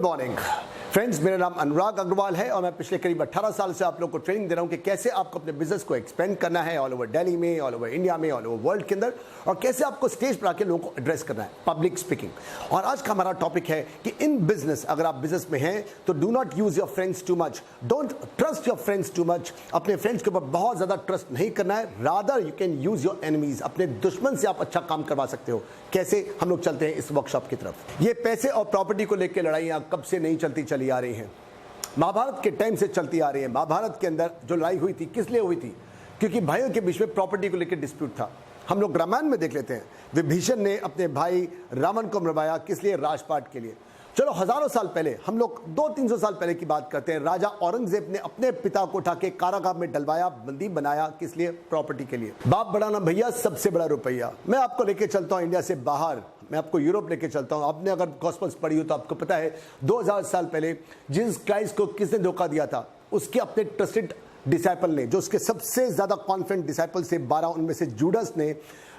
Good morning friends, मेरा नाम अनुराग अग्रवाल है और मैं पिछले करीब 18 साल से आप लोगों को ट्रेनिंग दे रहा हूं कि कैसे आपको अपने बिजनेस को एक्सपेंड करना है ऑल ओवर दिल्ली में, ऑल ओवर इंडिया में, ऑल ओवर वर्ल्ड के अंदर, और कैसे आपको स्टेज पर आके लोगों को एड्रेस करना है, पब्लिक स्पीकिंग। और आज का हमारा टॉपिक है कि इन बिजनेस, अगर आप बिजनेस में हैं तो do not use your friends too much, don't trust your friends too much. अपने फ्रेंड्स के ऊपर बहुत ज्यादा ट्रस्ट नहीं करना है, rather you can use your enemies. अपने दुश्मन से आप अच्छा काम करवा सकते हो। कैसे? हम लोग चलते हैं इस वर्कशॉप की तरफ। ये पैसे और प्रॉपर्टी को लेकर लड़ाइयां कब से नहीं चलती चली आ रही हैं, महाभारत के टाइम से चलती आ रही है। महाभारत के अंदर जो लड़ाई हुई थी किस लिए हुई थी? क्योंकि भाइयों के बीच में प्रॉपर्टी को लेकर डिस्प्यूट था। हम लोग रामायण में देख लेते हैं, विभीषण ने अपने भाई रावण को मरवाया किस लिए? राजपाट के लिए। चलो हजारों साल पहले, हम लोग 200-300 साल पहले की बात करते हैं, राजा औरंगजेब ने अपने पिता को उठा के कारागार में डलवाया, बंदी बनाया किस लिए? प्रॉपर्टी के लिए। बाप बड़ा ना भैया, सबसे बड़ा रुपया। मैं आपको लेके चलता हूं इंडिया से बाहर, मैं आपको यूरोप लेके चलता हूं। आपने अगर गॉस्पेल्स पढ़ी हो तो आपको पता है 2000 साल पहले जीसस क्राइस्ट को किसने धोखा दिया था? उसके अपने ट्रस्टेड डिसाइपल ने, जो उसके सबसे ज्यादा कॉन्फिडेंट डिसाइपल से 12, उनमें से जूडस ने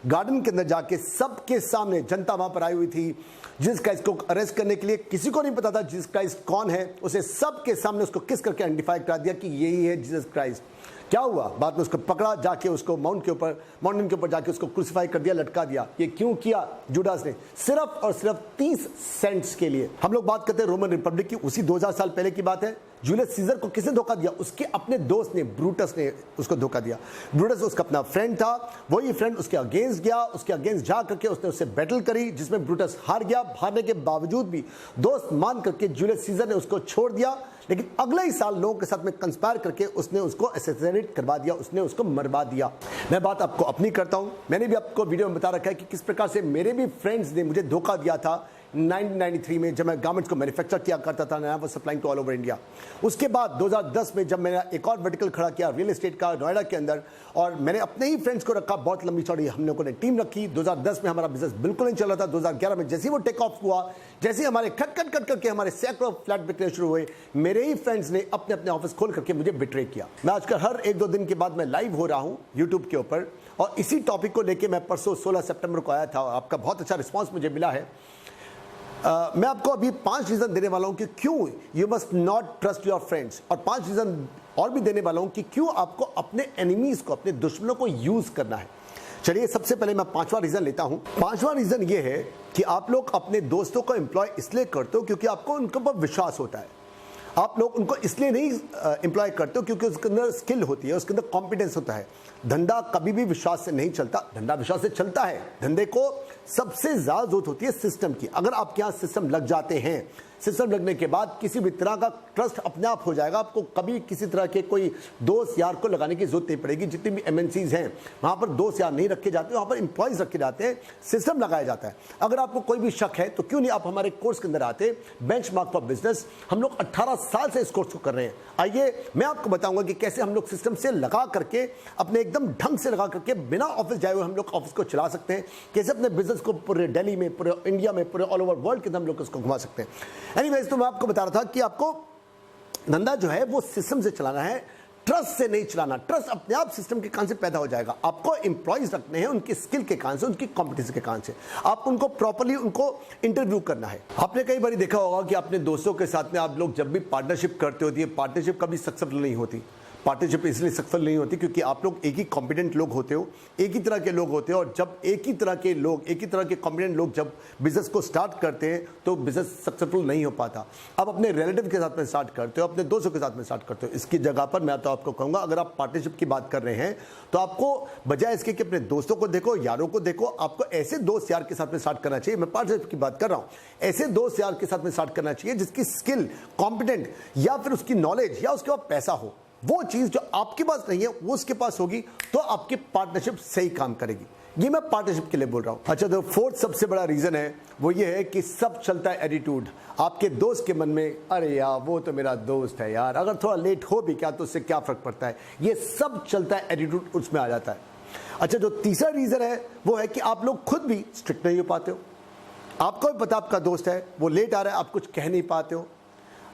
गार्डन के अंदर जाके सबके सामने, जनता वहां पर आई हुई थी जीसस क्राइस्ट को अरेस्ट करने के लिए, किसी को नहीं पता था जीसस क्राइस्ट कौन है, उसे सबके सामने उसको किस करके आइडेंटिफाई करा दिया कि यही है जीसस क्राइस्ट। क्या हुआ? बाद में उसको पकड़ा, जाके उसको माउंटेन के ऊपर जाके उसको क्रूसिफाई कर दिया, लटका दिया। ये क्यों किया जूडास ने? सिर्फ और सिर्फ 30 सेंट्स के लिए। हम लोग बात करते हैं रोमन रिपब्लिक की, उसी 2000 साल पहले की बात है। जूलियस सीजर को किसने धोखा दिया? उसके अपने दोस्त ने, ब्रूटस ने उसको धोखा दिया। ब्रूटस उसका अपना फ्रेंड था, वही फ्रेंड उसके अगेंस्ट गया, उसके अगेंस्ट जा करके उसने उससे बैटल करी जिसमें ब्रूटस हार गया। हारने के बावजूद भी दोस्त मान करके जूलियस सीजर ने उसको छोड़ दिया, लेकिन अगले ही साल लोगों के साथ में कंस्पायर करके उसने उसको असैसिनेट करवा दिया, उसने उसको मरवा दिया। मैं बात आपको अपनी करता हूं, मैंने भी आपको वीडियो में बता रखा है कि किस प्रकार से मेरे भी फ्रेंड्स ने मुझे धोखा दिया था 1993 में, जब मैं गारमेंट्स को मैन्युफैक्चर किया करता था, I was supplying to all over India. उसके बाद 2010 में जब मैंने एक और वर्टिकल खड़ा किया रियल एस्टेट का नोएडा के अंदर, और मैंने अपने ही फ्रेंड्स को रखा, बहुत लंबी चौड़ी हम लोगों ने टीम रखी। 2010 में हमारा बिजनेस बिल्कुल नहीं चल रहा था। 2011 में जैसे ही वो टेक ऑफ हुआ, जैसे ही हमारे खट करके हमारे सैकड़ों फ्लैट बिकने शुरू हुए, मेरे ही फ्रेंड्स ने अपने अपने ऑफिस खोल करके मुझे बिट्रे किया। मैं आजकल हर 1-2 दिन के बाद मैं लाइव हो रहा हूँ यूट्यूब के ऊपर, और इसी टॉपिक को लेकर मैं परसों 16 सितंबर को आया था। आपका बहुत अच्छा रिस्पॉन्स मुझे मिला है। मैं आपको अभी 5 रीजन देने वाला हूं कि क्यों you must not trust your friends, और 5 रीजन और भी देने वाला हूं कि क्यों आपको अपने एनिमीज को, अपने दुश्मनों को यूज करना है। चलिए सबसे पहले मैं 5वां रीजन लेता हूं। 5वां रीजन ये है कि आप लोग अपने दोस्तों को एम्प्लॉय इसलिए करते हो क्योंकि आपको उनके ऊपर विश्वास होता है। आप लोग उनको इसलिए नहीं एम्प्लॉय करते हो क्योंकि उसके अंदर स्किल होती है, उसके अंदर कॉम्पिटेंस होता है। धंधा कभी भी विश्वास से नहीं चलता, धंधा विश्वास से चलता है। धंधे को सबसे ज्यादा जरूरत होती है सिस्टम की। अगर आपके यहाँ सिस्टम लग जाते हैं, सिस्टम लगने के बाद किसी भी तरह का ट्रस्ट अपने आप हो जाएगा। आपको कभी किसी तरह के कोई दोस्त यार को लगाने की जरूरत नहीं पड़ेगी। जितनी भी एमएनसीज हैं वहां पर दोस्त यार नहीं रखे जाते, वहां पर एम्प्लॉयज रखे जाते हैं, सिस्टम लगाया जाता है। अगर आपको कोई भी शक है तो क्यों नहीं आप हमारे कोर्स के अंदर आते, बेंचमार्क फॉर बिजनेस। हम लोग 18 साल से इस कोर्स को कर रहे हैं। आइए मैं आपको बताऊंगा कि कैसे हम लोग सिस्टम से लगा करके, अपने एकदम ढंग से लगा करके, बिना ऑफिस जाए हुए हम लोग ऑफिस को चला सकते हैं। कैसे अपने बिजनेस को पूरे दिल्ली में, पूरे इंडिया में, पूरे ऑल ओवर वर्ल्ड के अंदर हम लोग इसको घुमा सकते हैं। एनीवेज, तो मैं आपको बता रहा था कि आपको धंधा जो है वो सिस्टम से चलाना है, ट्रस्ट से नहीं चलाना। ट्रस्ट अपने आप सिस्टम के कारण से पैदा हो जाएगा। आपको एम्प्लॉयज रखने हैं उनकी स्किल के कारण से, उनकी कॉम्पिटेंसी के कारण से। आप उनको प्रॉपर्ली उनको इंटरव्यू करना है। आपने कई बार देखा होगा कि अपने दोस्तों के साथ में आप लोग जब भी पार्टनरशिप करते होती है, पार्टनरशिप कभी सक्सेसफुल नहीं होती। पार्टनरशिप इसलिए सक्सेसफुल नहीं होती क्योंकि आप लोग एक ही कॉम्पिटेंट लोग होते हो, एक ही तरह के लोग होते हो, और जब एक ही तरह के लोग, एक ही तरह के कॉम्पिटेंट लोग जब बिजनेस को स्टार्ट करते हैं तो बिजनेस सक्सेसफुल नहीं हो पाता। आप अपने रिलेटिव के साथ में स्टार्ट करते हो, अपने दोस्तों के साथ में स्टार्ट करते हो। इसकी जगह पर मैं तो आपको कहूँगा, अगर आप पार्टनरशिप की बात कर रहे हैं तो आपको बजाय इसके कि अपने दोस्तों को देखो, यारों को देखो, आपको ऐसे दोस्त यार के साथ में स्टार्ट करना चाहिए। मैं पार्टनरशिप की बात कर रहा हूँ, ऐसे दोस्त यार के साथ में स्टार्ट करना चाहिए जिसकी स्किल, कॉम्पिटेंट, या फिर उसकी नॉलेज, या उसके पास पैसा हो। वो चीज जो आपके पास नहीं है वो उसके पास होगी, तो आपकी पार्टनरशिप सही काम करेगी। ये मैं पार्टनरशिप के लिए बोल रहा हूं। अच्छा, तो 4th सबसे बड़ा रीजन है वो ये है कि सब चलता है एटीट्यूड। आपके दोस्त के मन में, अरे यार वो तो मेरा दोस्त है यार, अगर थोड़ा लेट हो भी क्या तो उससे क्या फर्क पड़ता है। ये सब चलता है एटीट्यूड, उसमें आ जाता है। अच्छा, जो तीसरा रीजन है वो है कि आप लोग खुद भी स्ट्रिक्ट नहीं हो पाते हो। आपको भी पता आपका दोस्त है, वो लेट आ रहा है, आप कुछ कह नहीं पाते हो।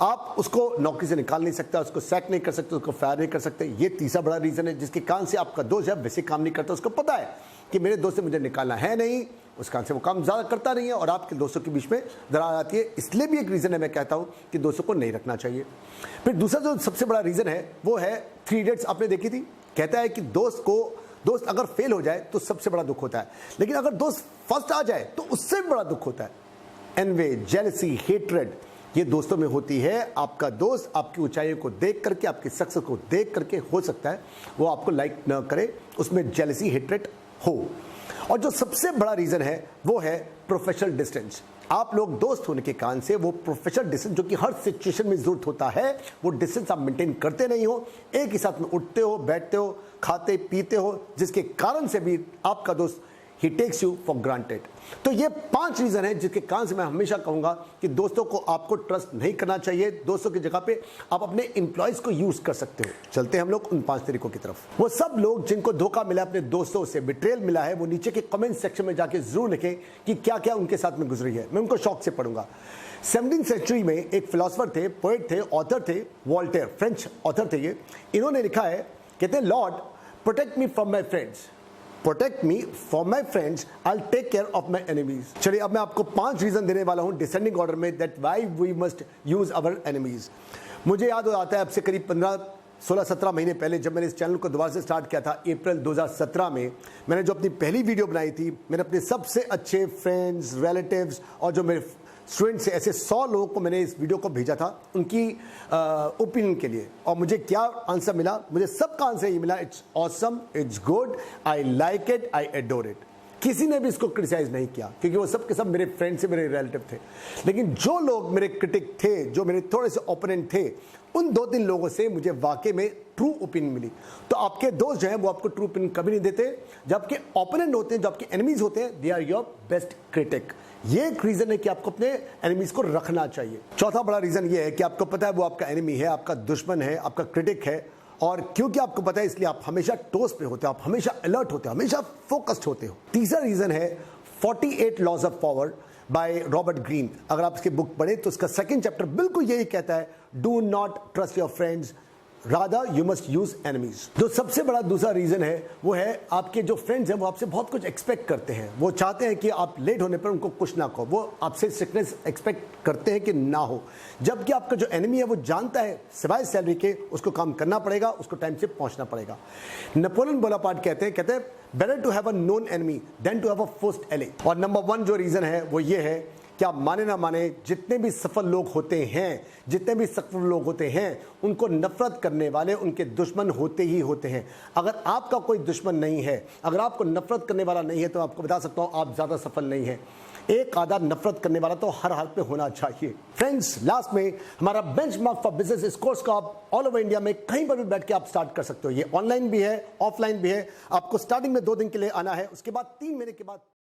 आप उसको नौकरी से निकाल नहीं सकते, उसको सैक नहीं कर सकते, उसको फायर नहीं कर सकते। ये तीसरा बड़ा रीजन है जिसके कारण से आपका दोस्त जब वैसे काम नहीं करता, उसको पता है कि मेरे दोस्त से मुझे निकालना है नहीं, उस कारण से वो काम ज़्यादा करता नहीं है और आपके दोस्तों के बीच में दरार आती है। इसलिए भी एक रीज़न है, मैं कहता हूँ कि दोस्तों को नहीं रखना चाहिए। फिर दूसरा जो सबसे बड़ा रीज़न है वो है 3 इडियट्स, आपने देखी थी। कहता है कि दोस्त अगर फेल हो जाए तो सबसे बड़ा दुख होता है, लेकिन अगर दोस्त फर्स्ट आ जाए तो उससे भी बड़ा दुख होता है। एनवे, जेलसी, हेट्रेड, ये दोस्तों में होती है। आपका दोस्त आपकी ऊंचाइयों को देख करके, आपकी सक्सेस को देख करके हो सकता है वो आपको लाइक न करे, उसमें जेलसी, हेट्रेड हो। और जो सबसे बड़ा रीजन है वो है प्रोफेशनल डिस्टेंस। आप लोग दोस्त होने के कारण से वो प्रोफेशनल डिस्टेंस जो कि हर सिचुएशन में जरूरत होता है, वो डिस्टेंस आप मेंटेन करते नहीं हो। एक ही साथ में उठते हो, बैठते हो, खाते पीते हो, जिसके कारण से भी आपका दोस्त ही टेक्स यू फॉर ग्रांटेड। तो ये 5 रीजन है जिसके कारण से मैं हमेशा कहूंगा कि दोस्तों को आपको ट्रस्ट नहीं करना चाहिए। दोस्तों की जगह पे आप अपने एम्प्लॉयज को यूज कर सकते हो। चलते हैं हम लोग उन 5 तरीकों की तरफ। वो सब लोग जिनको धोखा मिला, अपने दोस्तों से बिट्रेयल मिला है, वो नीचे के कमेंट सेक्शन में जाके जरूर लिखें कि क्या क्या उनके साथ में गुजरी है। मैं उनको शौक से पढ़ूंगा। 17वीं सेंचुरी में एक फिलोसफर थे, पोएट थे, ऑथर थे, वॉल्टेयर, फ्रेंच ऑथर थे ये। इन्होंने लिखा है, कहते हैं, lord protect me from my friends, protect me from my friends, I take care of my enemies. चलिए अब मैं आपको 5 रीजन देने वाला हूं डिसेंडिंग ऑर्डर में, that why we must use our enemies. मुझे याद हो आता है अब से करीब 16-17 महीने पहले जब मैंने इस चैनल को दोबारा से स्टार्ट किया था, अप्रैल 2017 में, मैंने जो अपनी पहली वीडियो बनाई थी, मैंने अपने सबसे अच्छे फ्रेंड्स, रिलेटिव्स और जो मेरे स्टूडेंट से ऐसे 100 लोगों को मैंने इस वीडियो को भेजा था उनकी ओपिनियन के लिए। और मुझे क्या आंसर मिला? मुझे सबका आंसर ये मिला, it's awesome, it's good, I like it, I adore it. किसी ने भी इसको क्रिटिसाइज नहीं किया क्योंकि वो सब के सब मेरे फ्रेंड से, मेरे रिलेटिव थे। लेकिन जो लोग मेरे क्रिटिक थे, जो मेरे थोड़े से ओपोनेंट थे, उन 2-3 लोगों से मुझे वाकई में ट्रू ओपिनियन मिली। तो आपके दोस्त जो हैं वो आपको ट्रू ओपिनियन कभी नहीं देते। जब आपके ओपोनेंट होते हैं, जो आपके एनिमीज होते हैं, they are your best critic. ये एक रीजन है कि आपको अपने एनिमीज को रखना चाहिए। चौथा बड़ा रीजन ये है कि आपको पता है वो आपका एनिमी है, आपका दुश्मन है, आपका क्रिटिक है, और क्योंकि आपको पता है इसलिए आप हमेशा टोस पे होते हो, आप हमेशा अलर्ट होते हो, हमेशा फोकस्ड होते हो। तीसरा रीजन है 48 laws of power by Robert Greene. अगर आप इसकी बुक पढ़े तो उसका 2nd चैप्टर बिल्कुल यही कहता है, do not trust your friends, rather you must use enemies. जो सबसे बड़ा दूसरा रीजन है वो है आपके जो फ्रेंड्स हैं वो आपसे बहुत कुछ एक्सपेक्ट करते हैं। वो चाहते हैं कि आप लेट होने पर उनको कुछ ना कहो, वो आपसे स्ट्रिक्टनेस एक्सपेक्ट करते हैं कि ना हो। जबकि आपका जो एनिमी है वो जानता है सिवाय सैलरी के उसको काम करना पड़ेगा, उसको टाइम से पहुंचना पड़ेगा। नेपोलियन बोनापार्ट कहते हैं better to have a known enemy than to have a forced ally. और नंबर 1 जो रीजन है वो ये है, क्या माने ना माने, जितने भी सफल लोग होते हैं, उनको नफरत करने वाले उनके दुश्मन होते ही होते हैं। अगर आपका कोई दुश्मन नहीं है, अगर आपको नफरत करने वाला नहीं है, तो आपको बता सकता हूं आप ज्यादा सफल नहीं है। एक आधा नफरत करने वाला तो हर हाल पे होना चाहिए। फ्रेंड्स, लास्ट में हमारा बेंचमार्क फॉर बिजनेस, इस कोर्स को आप ऑल ओवर इंडिया में कहीं पर भी बैठ के आप स्टार्ट कर सकते हो। ये ऑनलाइन भी है, ऑफलाइन भी है। आपको स्टार्टिंग में 2 दिन के लिए आना है, उसके बाद 3 महीने के बाद